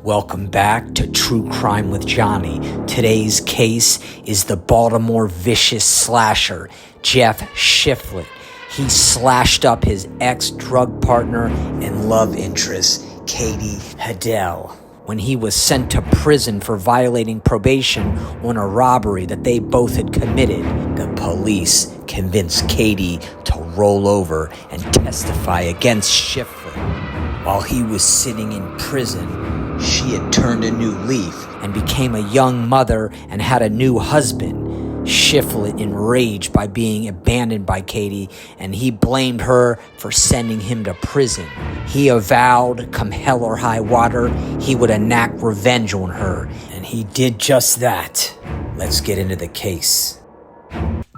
Welcome back to True Crime with Johnny. Today's case is the Baltimore vicious slasher, Jeff Shifflet. He slashed up his ex-drug partner and love interest, Katie Hadel, when he was sent to prison for violating probation on a robbery that they both had committed. The police convinced Katie to roll over and testify against Shifflet. While he was sitting in prison, she had turned a new leaf and became a young mother and had a new husband. Shifflet, enraged by being abandoned by Katie, and he blamed her for sending him to prison. He avowed, come hell or high water, he would enact revenge on her, and he did just that. Let's get into the case.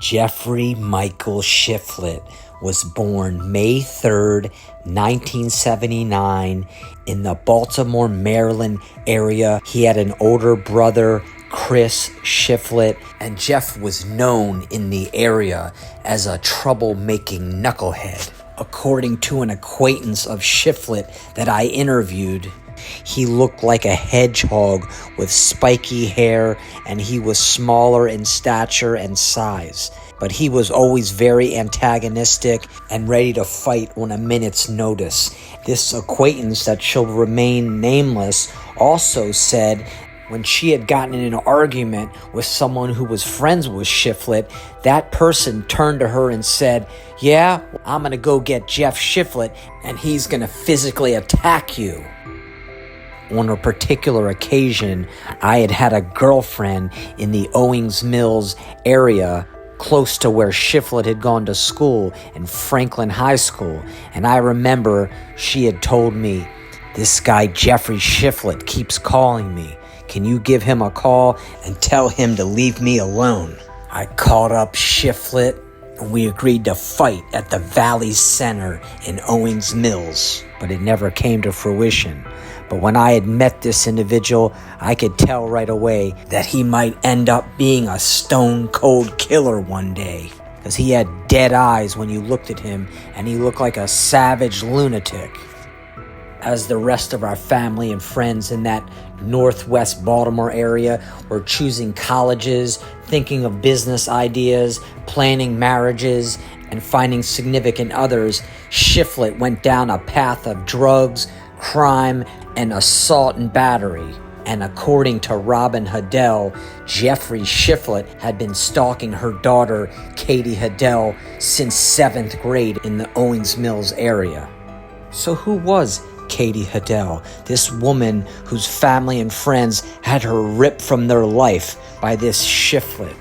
Jeffrey Michael Shiflett was born May 3rd, 1979, in the Baltimore, Maryland area. He had an older brother, Chris Shiflett, and Jeff was known in the area as a troublemaking knucklehead. According to an acquaintance of Shiflett that I interviewed, he looked like a hedgehog with spiky hair, and he was smaller in stature and size. But he was always very antagonistic and ready to fight on a minute's notice. This acquaintance, that shall remain nameless, also said when she had gotten in an argument with someone who was friends with Shifflet, that person turned to her and said, "Yeah, I'm gonna go get Jeff Shifflet and he's gonna physically attack you." On a particular occasion, I had a girlfriend in the Owings Mills area, close to where Shifflet had gone to school in Franklin High School, and I remember she had told me, "This guy Jeffrey Shifflet keeps calling me. Can you give him a call and tell him to leave me alone?" I called up Shifflet, and we agreed to fight at the Valley Center in Owings Mills, but it never came to fruition. But when I had met this individual, I could tell right away that he might end up being a stone-cold killer one day, because he had dead eyes when you looked at him, and he looked like a savage lunatic. As the rest of our family and friends in that northwest Baltimore area were choosing colleges, thinking of business ideas, planning marriages, and finding significant others, Shifflet went down a path of drugs, crime, and assault and battery. And according to Robin Hadel, Jeffrey Shifflet had been stalking her daughter, Katie Hadel, since 7th grade in the Owings Mills area. So who was Katie Hadel, this woman whose family and friends had her ripped from their life by this Shifflet?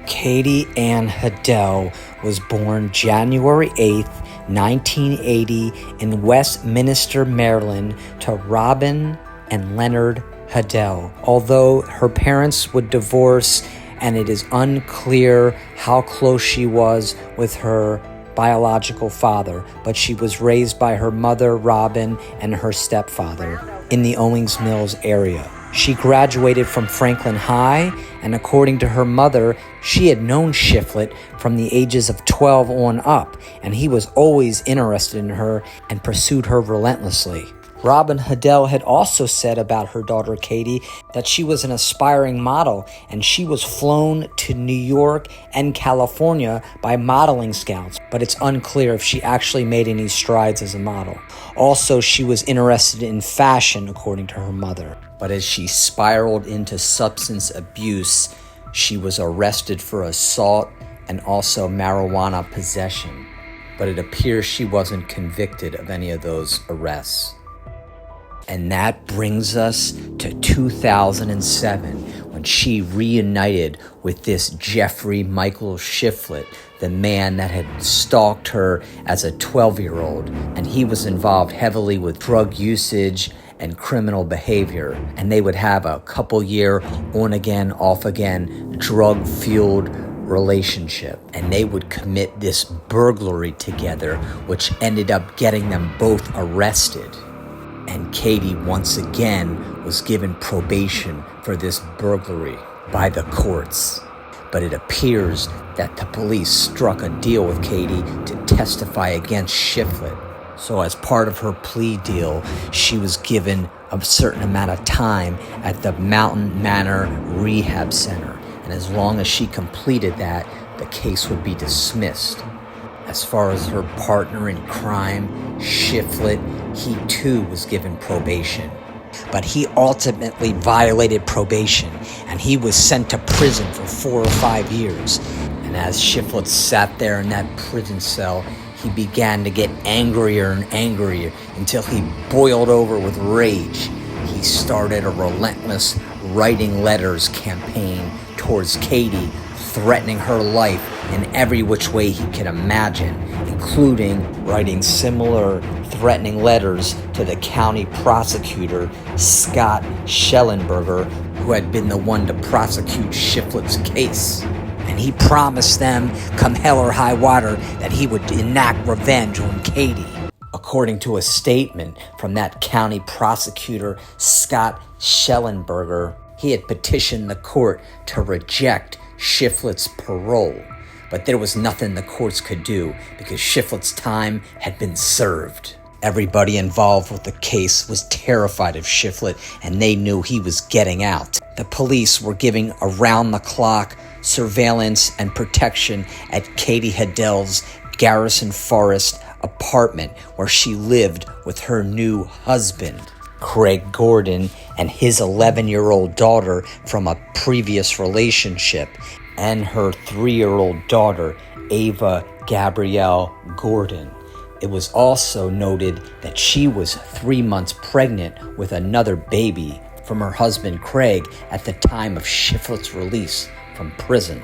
Katie Ann Hadel was born January 8th, 1980 in Westminster, Maryland, to Robin and Leonard Hadel. Although her parents would divorce, and it is unclear how close she was with her biological father, but she was raised by her mother, Robin, and her stepfather in the Owings Mills area. She graduated from Franklin High, and according to her mother, she had known Shifflet from the ages of 12 on up, and he was always interested in her and pursued her relentlessly. Robin Hadel had also said about her daughter Katie that she was an aspiring model, and she was flown to New York and California by modeling scouts, but it's unclear if she actually made any strides as a model. Also, she was interested in fashion, according to her mother. But as she spiraled into substance abuse, she was arrested for assault and also marijuana possession. But it appears she wasn't convicted of any of those arrests. And that brings us to 2007, when she reunited with this Jeffrey Michael Shiflett, the man that had stalked her as a 12-year-old, and he was involved heavily with drug usage and criminal behavior, and they would have a couple-year on-again, off-again, drug-fueled relationship, and they would commit this burglary together, which ended up getting them both arrested. And Katie once again was given probation for this burglary by the courts. But it appears that the police struck a deal with Katie to testify against Shifflet. So as part of her plea deal, she was given a certain amount of time at the Mountain Manor Rehab Center. And as long as she completed that, the case would be dismissed. As far as her partner in crime, Shifflet, he too was given probation. But he ultimately violated probation, and he was sent to prison for 4 or 5 years. And as Shifflet sat there in that prison cell, he began to get angrier and angrier until he boiled over with rage. He started a relentless writing letters campaign towards Katie, threatening her life in every which way he could imagine, including writing similar threatening letters to the county prosecutor, Scott Schellenberger, who had been the one to prosecute Shifflet's case. And he promised them, come hell or high water, that he would enact revenge on Katie. According to a statement from that county prosecutor, Scott Schellenberger, he had petitioned the court to reject Shifflet's parole. But there was nothing the courts could do because Shifflet's time had been served. Everybody involved with the case was terrified of Shifflet, and they knew he was getting out. The police were giving around-the-clock surveillance and protection at Katie Hadel's Garrison Forest apartment where she lived with her new husband, Craig Gordon, and his 11-year-old daughter from a previous relationship, and her 3-year-old daughter, Ava Gabrielle Gordon. It was also noted that she was 3 months pregnant with another baby from her husband Craig at the time of Shifflet's release from prison.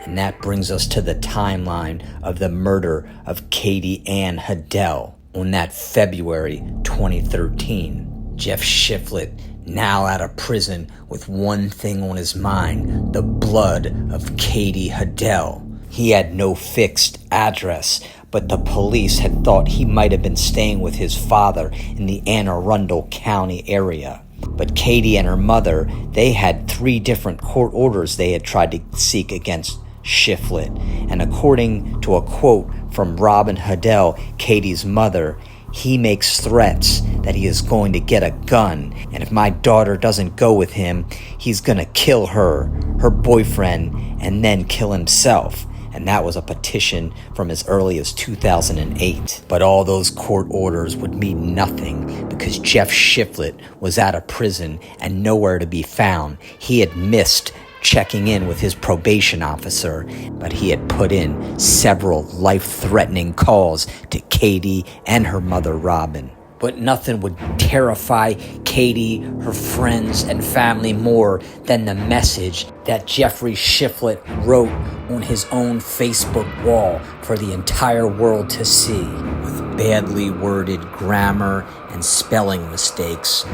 And that brings us to the timeline of the murder of Katie Ann Hadel on that February 2013. Jeff Shifflet, now out of prison with one thing on his mind, the blood of Katie Hadel. He had no fixed address, but the police had thought he might have been staying with his father in the Anne Arundel County area. But Katie and her mother, they had 3 different court orders they had tried to seek against Shifflet. And according to a quote from Robin Hadel, Katie's mother, he makes threats that he is going to get a gun, and if my daughter doesn't go with him, he's going to kill her, her boyfriend, and then kill himself. And that was a petition from as early as 2008. But all those court orders would mean nothing because Jeff Shifflet was out of prison and nowhere to be found. He had missed checking in with his probation officer, but he had put in several life-threatening calls to Katie and her mother, Robin. But nothing would terrify Katie, her friends, and family more than the message that Jeffrey Shifflet wrote on his own Facebook wall for the entire world to see. With badly worded grammar and spelling mistakes,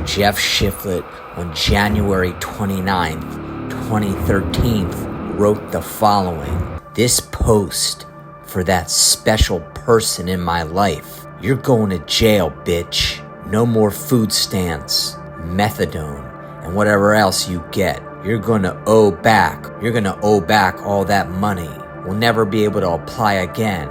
Jeff Shifflet on January 29th, 2013 wrote the following: "This post for that special person in my life. You're going to jail, bitch. No more food stamps, methadone, and whatever else you get. You're going to owe back. You're going to owe back all that money. We'll never be able to apply again.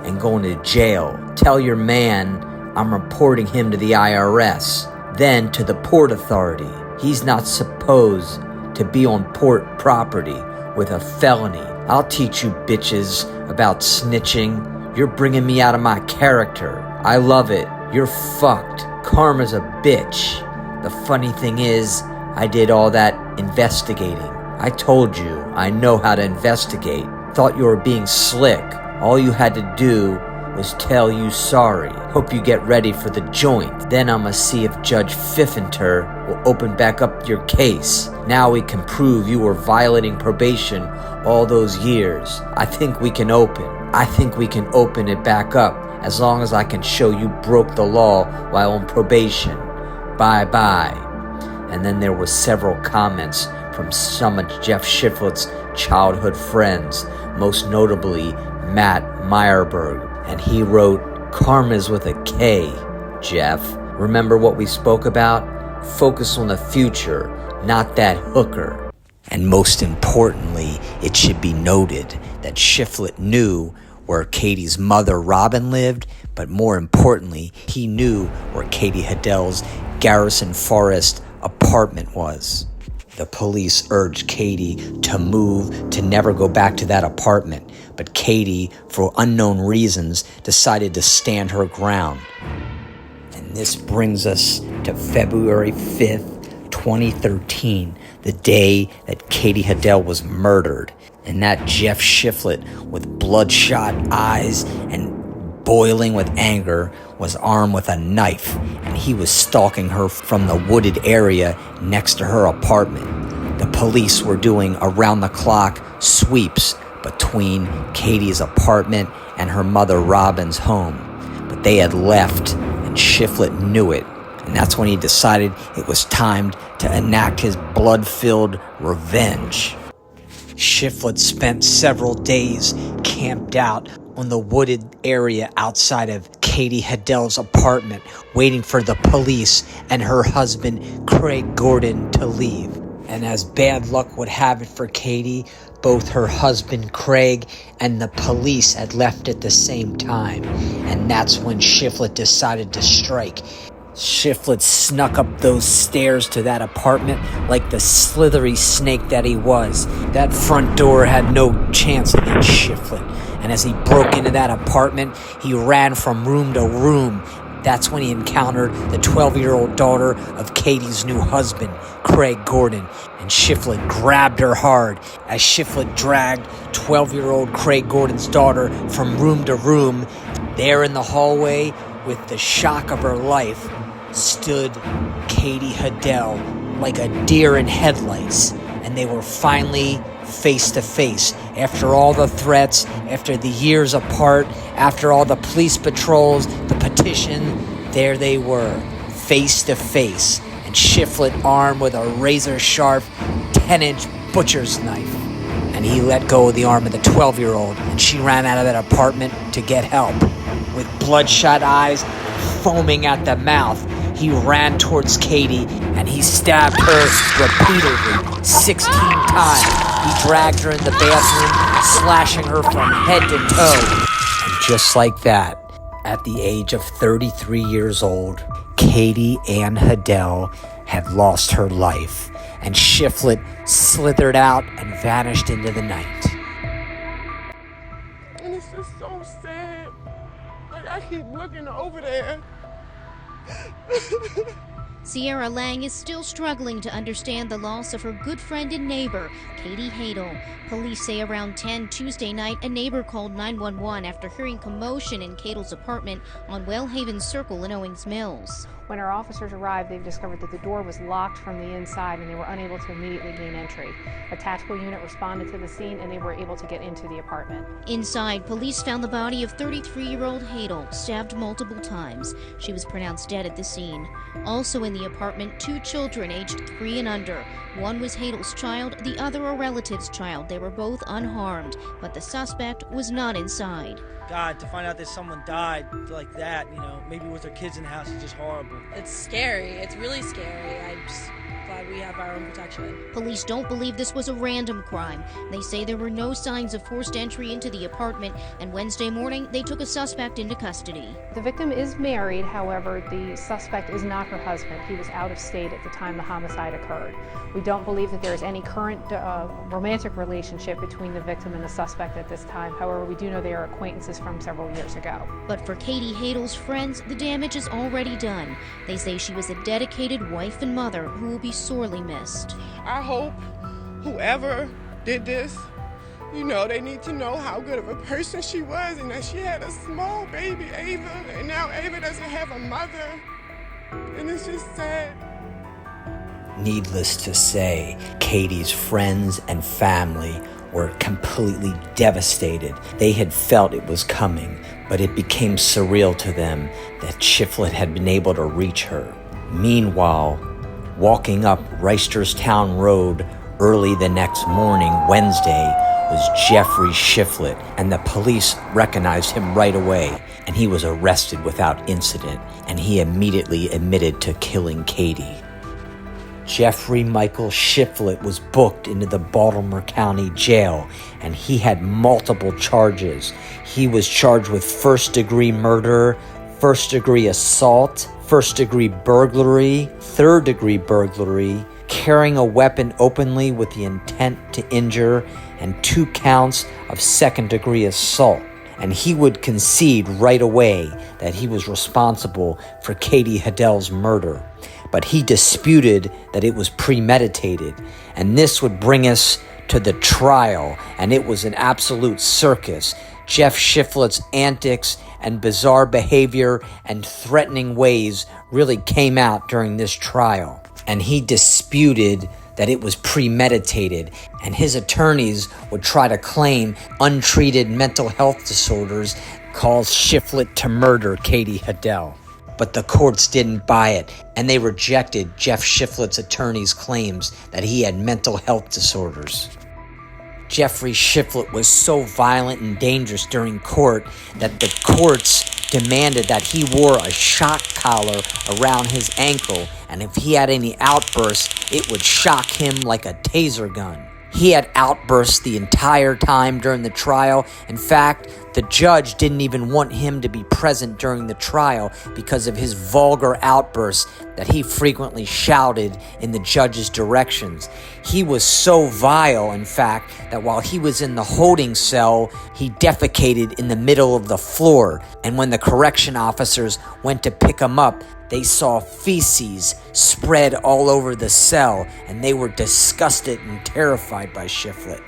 And going to jail. Tell your man I'm reporting him to the IRS, then to the Port Authority. He's not supposed to be on port property with a felony. I'll teach you bitches about snitching. You're bringing me out of my character. I love it. You're fucked. Karma's a bitch. The funny thing is, I did all that investigating. I told you, I know how to investigate. Thought you were being slick. All you had to do was tell you sorry. Hope you get ready for the joint. Then I'ma see if Judge Pfiffenter will open back up your case. Now we can prove you were violating probation all those years. I think we can open it back up as long as I can show you broke the law while on probation. Bye-bye." And then there were several comments from some of Jeff Shifflet's childhood friends, most notably Matt Meyerberg. And he wrote, "Karma's with a K, Jeff. Remember what we spoke about? Focus on the future, not that hooker." And most importantly, it should be noted that Shifflet knew where Katie's mother, Robin, lived, but more importantly, he knew where Katie Hadel's Garrison Forest apartment was. The police urged Katie to move, to never go back to that apartment, but Katie, for unknown reasons, decided to stand her ground. And this brings us to February 5th, 2013, the day that Katie Hadel was murdered. And that Jeff Shifflet, with bloodshot eyes and boiling with anger, was armed with a knife, and he was stalking her from the wooded area next to her apartment. The police were doing around-the-clock sweeps between Katie's apartment and her mother Robin's home, but they had left, and Shifflet knew it, and that's when he decided it was time to enact his blood-filled revenge. Shifflet spent several days camped out on the wooded area outside of Katie Hadel's apartment, waiting for the police and her husband, Craig Gordon, to leave. And as bad luck would have it for Katie, both her husband, Craig, and the police had left at the same time. And that's when Shifflet decided to strike. Shifflet snuck up those stairs to that apartment like the slithery snake that he was. That front door had no chance against Shifflet. And as he broke into that apartment, he ran from room to room. That's when he encountered the 12-year-old daughter of Katie's new husband, Craig Gordon. And Shifflet grabbed her hard. As Shifflet dragged 12-year-old Craig Gordon's daughter from room to room, there in the hallway, with the shock of her life, stood Katie Hadel like a deer in headlights. And they were finally face to face. After all the threats, after the years apart, after all the police patrols, the petition, there they were, face to face. And Shifflet armed with a razor-sharp 10-inch butcher's knife. And he let go of the arm of the 12-year-old, and she ran out of that apartment to get help. With bloodshot eyes foaming at the mouth, he ran towards Katie, and he stabbed her repeatedly, 16 times. He dragged her in the bathroom, slashing her from head to toe. And just like that, at the age of 33 years old, Katie Ann Hadel had lost her life, and Shifflet slithered out and vanished into the night. And it's just so sad. Like, I keep looking over there. Sierra Lang is still struggling to understand the loss of her good friend and neighbor, Katie Hadel. Police say around 10 Tuesday night, a neighbor called 911 after hearing commotion in Hadel's apartment on Wellhaven Circle in Owings Mills. When our officers arrived, they've discovered that the door was locked from the inside and they were unable to immediately gain entry. A tactical unit responded to the scene and they were able to get into the apartment. Inside, police found the body of 33-year-old Hadel, stabbed multiple times. She was pronounced dead at the scene. Also in the apartment, 2 children aged 3 and under. One was Hadel's child, the other a relative's child. They were both unharmed, but the suspect was not inside. God, to find out that someone died like that, maybe with their kids in the house is just horrible. It's scary. It's really scary. I'm just glad we have our own protection. Police don't believe this was a random crime. They say there were no signs of forced entry into the apartment, and Wednesday morning they took a suspect into custody. The victim is married, however, the suspect is not her husband. He was out of state at the time the homicide occurred. We don't believe that there is any current romantic relationship between the victim and the suspect at this time. However, we do know they are acquaintances from several years ago. But for Katie Hadel's friends, the damage is already done. They say she was a dedicated wife and mother who will be sorely missed. I hope whoever did this, they need to know how good of a person she was and that she had a small baby, Ava, and now Ava doesn't have a mother. And it's just sad. Needless to say, Katie's friends and family were completely devastated. They had felt it was coming, but it became surreal to them that Shifflet had been able to reach her. Meanwhile, walking up Reisterstown Road early the next morning, Wednesday, was Jeffrey Shifflet, and the police recognized him right away, and he was arrested without incident, and he immediately admitted to killing Katie. Jeffrey Michael Shiflett was booked into the Baltimore County Jail, and he had multiple charges. He was charged with first-degree murder, first-degree assault, first-degree burglary, third-degree burglary, carrying a weapon openly with the intent to injure, and 2 counts of second-degree assault. And he would concede right away that he was responsible for Katie Hadel's murder. But he disputed that it was premeditated. And this would bring us to the trial, and it was an absolute circus. Jeff Shiflett's antics and bizarre behavior and threatening ways really came out during this trial. And he disputed that it was premeditated, and his attorneys would try to claim untreated mental health disorders caused Shifflet to murder Katie Hadel. But the courts didn't buy it, and they rejected Jeff Shiflett's attorney's claims that he had mental health disorders. Jeffrey Shifflet was so violent and dangerous during court that the courts demanded that he wore a shock collar around his ankle, and if he had any outbursts, it would shock him like a taser gun. He had outbursts the entire time during the trial. In fact, the judge didn't even want him to be present during the trial because of his vulgar outbursts that he frequently shouted in the judge's directions. He was so vile, in fact, that while he was in the holding cell, he defecated in the middle of the floor. And when the correction officers went to pick him up, they saw feces spread all over the cell, and they were disgusted and terrified by Shifflet.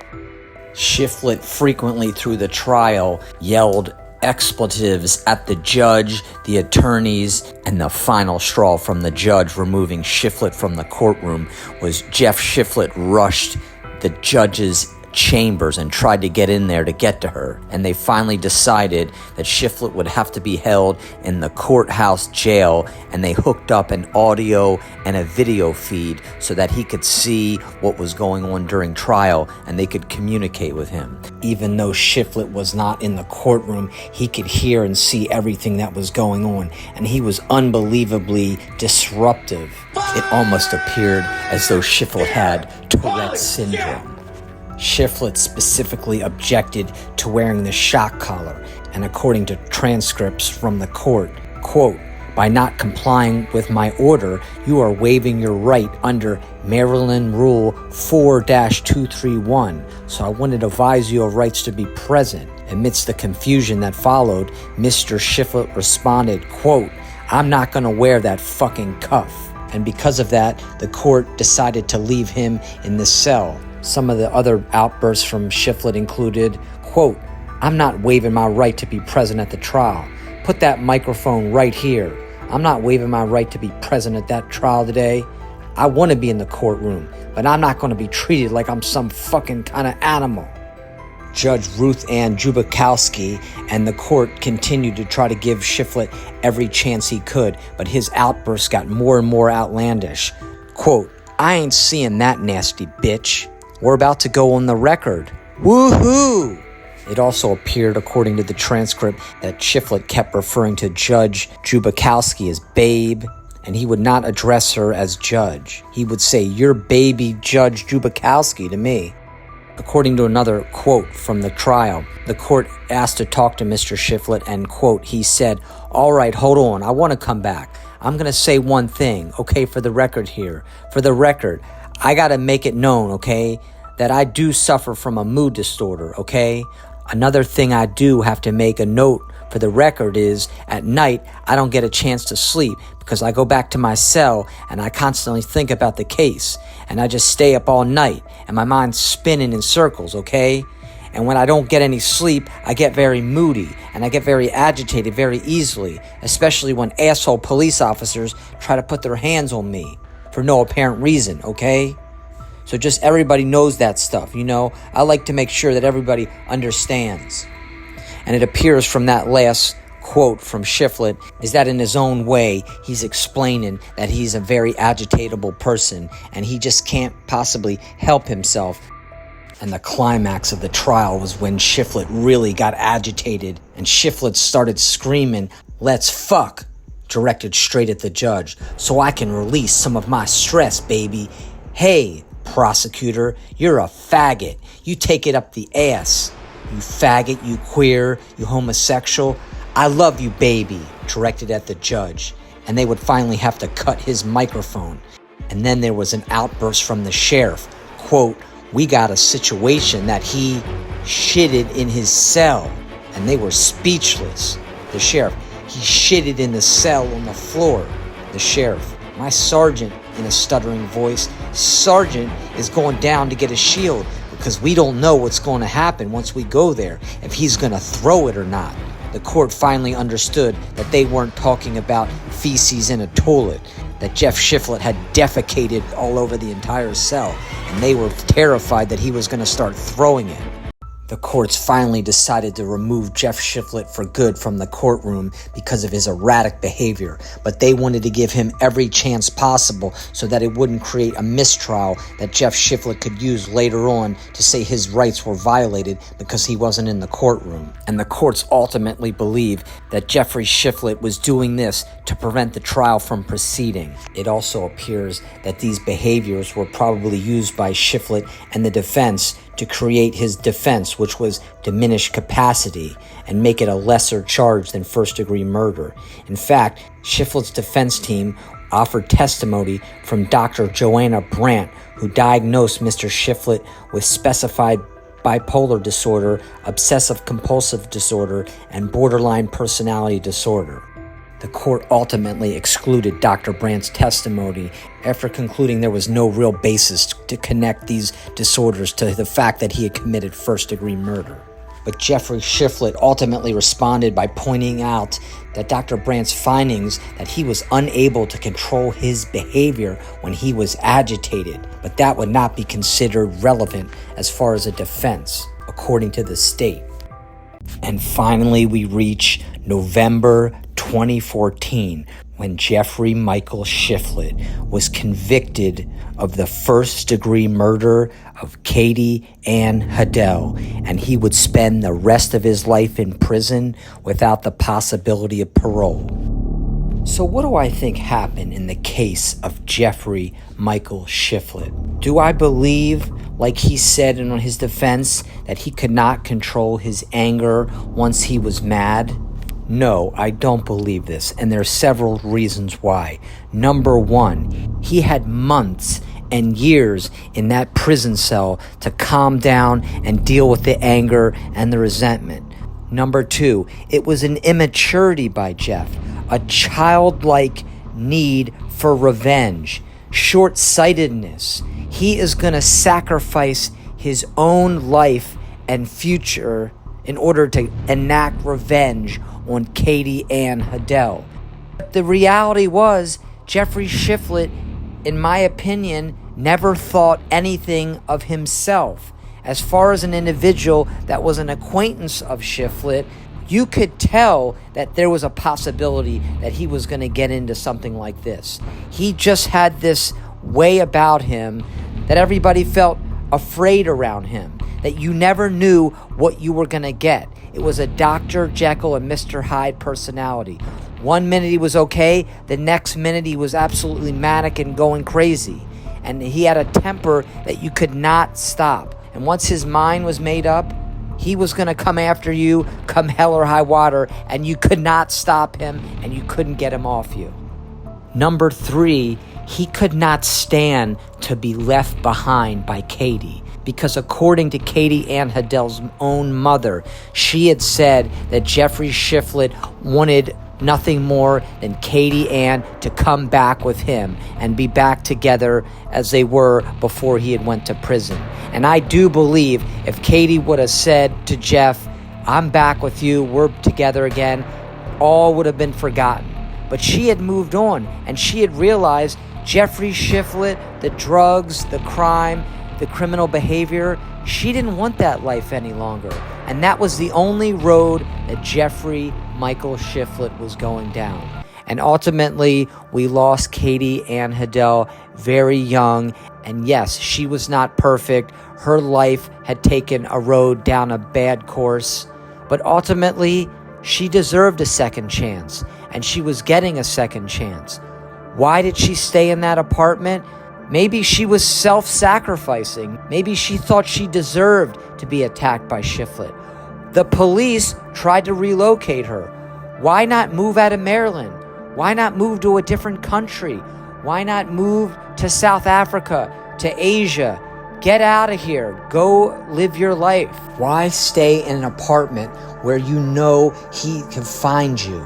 Shifflet frequently through the trial yelled expletives at the judge, the attorneys, and the final straw from the judge removing Shifflet from the courtroom was Jeff Shifflet rushed the judge's chambers and tried to get in there to get to her, and they finally decided that Shifflet would have to be held in the courthouse jail, and they hooked up an audio and a video feed so that he could see what was going on during trial and they could communicate with him. Even though Shifflet was not in the courtroom, he could hear and see everything that was going on, and he was unbelievably disruptive. It almost appeared as though Shifflet had Tourette's syndrome. Shifflet specifically objected to wearing the shock collar, and according to transcripts from the court, quote, "By not complying with my order, you are waiving your right under Maryland Rule 4-231, so I wanted to advise you of rights to be present." Amidst the confusion that followed, Mr. Shifflet responded, quote, "I'm not going to wear that fucking cuff." And because of that, the court decided to leave him in the cell. Some of the other outbursts from Shifflet included, quote, "I'm not waiving my right to be present at the trial. Put that microphone right here. I'm not waiving my right to be present at that trial today. I want to be in the courtroom, but I'm not going to be treated like I'm some fucking kind of animal." Judge Ruth Ann Jubakowski and the court continued to try to give Shifflet every chance he could, but his outbursts got more and more outlandish. Quote, "I ain't seeing that nasty bitch. We're about to go on the record. Woohoo!" It also appeared, according to the transcript, that Shifflet kept referring to Judge Jubakowski as babe, and he would not address her as judge. He would say, "You're baby Judge Jubakowski" to me. According to another quote from the trial, the court asked to talk to Mr. Shifflet, and, quote, he said, "All right, hold on, I want to come back. I'm going to say one thing, okay, for the record here. For the record, I got to make it known, okay, that I do suffer from a mood disorder, okay? Another thing I do have to make a note for the record is at night I don't get a chance to sleep because I go back to my cell and I constantly think about the case, and I just stay up all night and my mind's spinning in circles, okay? And when I don't get any sleep, I get very moody and I get very agitated very easily, especially when asshole police officers try to put their hands on me for no apparent reason, okay? So just everybody knows that stuff, you know? I like to make sure that everybody understands." And it appears from that last quote from Shifflet is that in his own way, he's explaining that he's a very agitatable person and he just can't possibly help himself. And the climax of the trial was when Shifflet really got agitated and Shifflet started screaming, "Let's fuck," directed straight at the judge, so I can release some of my stress, baby. Hey, prosecutor, you're a faggot. You take it up the ass. You faggot, you queer, you homosexual. I love you, baby, directed at the judge. And they would finally have to cut his microphone. And then there was an outburst from the sheriff. Quote, we got a situation that he shitted in his cell. And they were speechless. The sheriff, he shitted in the cell on the floor. The sheriff, my sergeant, in a stuttering voice, sergeant is going down to get a shield because we don't know what's going to happen once we go there, if he's going to throw it or not. The court finally understood that they weren't talking about feces in a toilet, that Jeff Shifflet had defecated all over the entire cell, and they were terrified that he was going to start throwing it. The courts finally decided to remove Jeff Shifflet for good from the courtroom because of his erratic behavior, but they wanted to give him every chance possible so that it wouldn't create a mistrial that Jeff Shifflet could use later on to say his rights were violated because he wasn't in the courtroom. And the courts ultimately believed that Jeffrey Shifflet was doing this to prevent the trial from proceeding. It also appears that these behaviors were probably used by Shifflet and the defense to create his defense, which was diminished capacity, and make it a lesser charge than first-degree murder. In fact, Shifflet's defense team offered testimony from Dr. Joanna Brandt, who diagnosed Mr. Shifflet with specified bipolar disorder, obsessive-compulsive disorder, and borderline personality disorder. The court ultimately excluded Dr. Brandt's testimony after concluding there was no real basis to connect these disorders to the fact that he had committed first-degree murder. But Jeffrey Shifflet ultimately responded by pointing out that Dr. Brandt's findings that he was unable to control his behavior when he was agitated, but that would not be considered relevant as far as a defense, according to the state. And finally, we reach November 2014, when Jeffrey Michael Shiflett was convicted of the first-degree murder of Katie Ann Hadel, and he would spend the rest of his life in prison without the possibility of parole. So what do I think happened in the case of Jeffrey Michael Shiflett? Do I believe, like he said in his defense, that he could not control his anger once he was mad? No, I don't believe this, and there are several reasons why. Number one, he had months and years in that prison cell to calm down and deal with the anger and the resentment. Number two, it was an immaturity by Jeff, a childlike need for revenge, short-sightedness. He is going to sacrifice his own life and future in order to enact revenge on Katie Ann Hadel. But the reality was, Jeffrey Shifflet, in my opinion, never thought anything of himself. As far as an individual that was an acquaintance of Shifflet, you could tell that there was a possibility that he was going to get into something like this. He just had this way about him that everybody felt afraid around him, that you never knew what you were going to get. It was a Dr. Jekyll and Mr. Hyde personality. One minute he was okay, the next minute he was absolutely manic and going crazy. And he had a temper that you could not stop. And once his mind was made up, he was going to come after you, come hell or high water, and you could not stop him, and you couldn't get him off you. Number three, he could not stand to be left behind by Katie, because according to Katie Ann Hadel's own mother, she had said that Jeffrey Shifflet wanted nothing more than Katie Ann to come back with him and be back together as they were before he had went to prison. And I do believe if Katie would have said to Jeff, I'm back with you, we're together again, all would have been forgotten. But she had moved on, and she had realized Jeffrey Shifflet, the drugs, the crime, the criminal behavior, she didn't want that life any longer. And that was the only road that Jeffrey Michael Shiflett was going down. And ultimately, we lost Katie Ann Hadel very young. And yes, she was not perfect. Her life had taken a road down a bad course. But ultimately, she deserved a second chance. and she was getting a second chance. Why did she stay in that apartment? Maybe she was self-sacrificing. Maybe she thought she deserved to be attacked by Shifflet. The police tried to relocate her. Why not move out of Maryland? Why not move to a different country? Why not move to South Africa, to Asia? Get out of here. Go live your life. Why stay in an apartment where you know he can find you?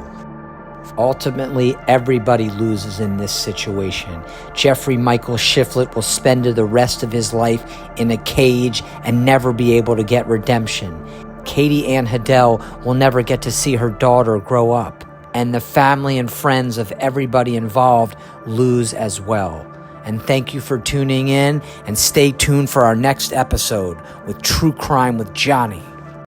Ultimately, everybody loses in this situation. Jeffrey Michael Shiflett will spend the rest of his life in a cage and never be able to get redemption. Katie Ann Hadel will never get to see her daughter grow up. And the family and friends of everybody involved lose as well. And thank you for tuning in, and stay tuned for our next episode with True Crime with Johnny.